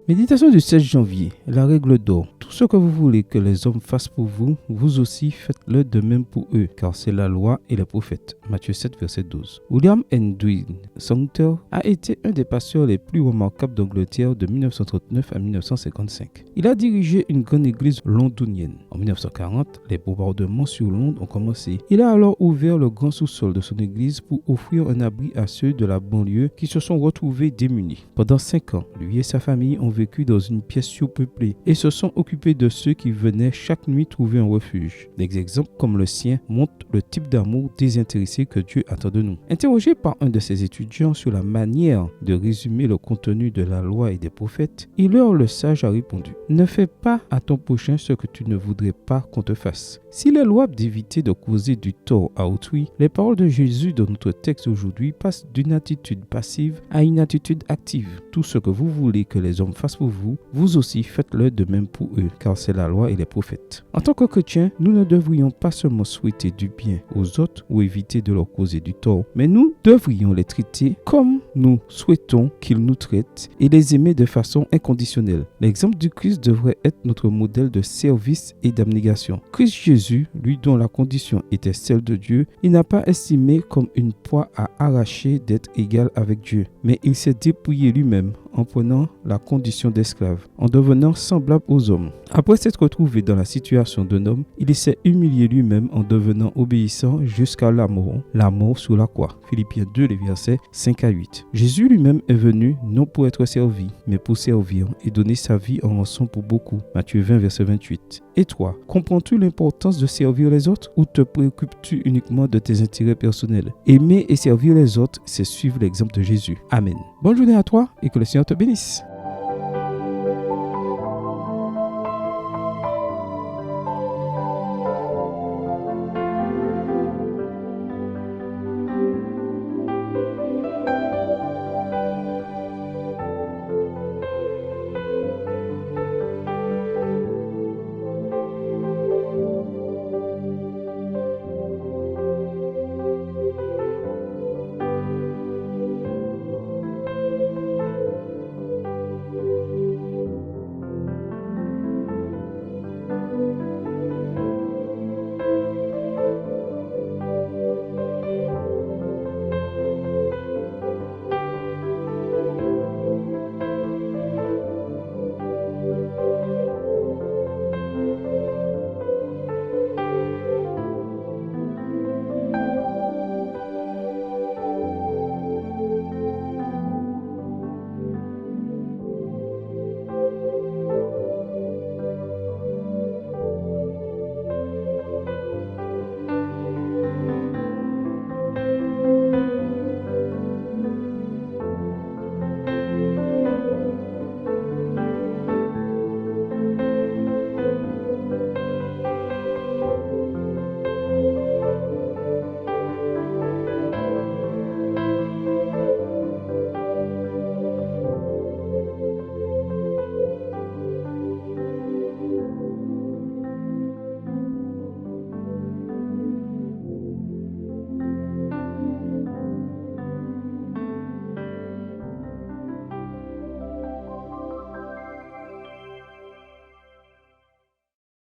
Méditation du 16 janvier, la règle d'or. Tout ce que vous voulez que les hommes fassent pour vous, vous aussi faites-le de même pour eux, car c'est la loi et les prophètes. Matthieu 7, verset 12. William Henry Sumter a été un des pasteurs les plus remarquables d'Angleterre de 1939 à 1955. Il a dirigé une grande église londonienne. En 1940, les bombardements sur Londres ont commencé. Il a alors ouvert le grand sous-sol de son église pour offrir un abri à ceux de la banlieue qui se sont retrouvés démunis. Pendant 5 ans, lui et sa famille ont vécu dans une pièce surpeuplée et se sont occupés de ceux qui venaient chaque nuit trouver un refuge. Des exemples comme le sien montrent le type d'amour désintéressé que Dieu attend de nous. Interrogé par un de ses étudiants sur la manière de résumer le contenu de la loi et des prophètes, Hilaire le sage a répondu: « Ne fais pas à ton prochain ce que tu ne voudrais pas qu'on te fasse. » S'il est louable d'éviter de causer du tort à autrui, les paroles de Jésus dans notre texte aujourd'hui passent d'une attitude passive à une attitude active. Tout ce que vous voulez que les hommes fassent pour vous, vous aussi faites-le de même pour eux, car c'est la loi et les prophètes. En tant que chrétiens, nous ne devrions pas seulement souhaiter du bien aux autres ou éviter de leur causer du tort, mais nous devrions les traiter comme nous souhaitons qu'ils nous traitent et les aimer de façon inconditionnelle. L'exemple du Christ devrait être notre modèle de service et d'abnégation. Christ Jésus, lui dont la condition était celle de Dieu, il n'a pas estimé comme une proie à arracher d'être égal avec Dieu, mais il s'est dépouillé lui-même en prenant la condition d'esclave, en devenant semblable aux hommes. Après s'être retrouvé dans la situation d'un homme, il s'est humilié lui-même en devenant obéissant jusqu'à la mort sur la croix. Philippiens 2, les versets 5 à 8. Jésus lui-même est venu non pour être servi, mais pour servir et donner sa vie en rançon pour beaucoup. Matthieu 20, verset 28. Et toi, comprends-tu l'importance de servir les autres ou te préoccupes-tu uniquement de tes intérêts personnels? Aimer et servir les autres, c'est suivre l'exemple de Jésus. Amen. Bonne journée à toi et que le Seigneur te bénisse.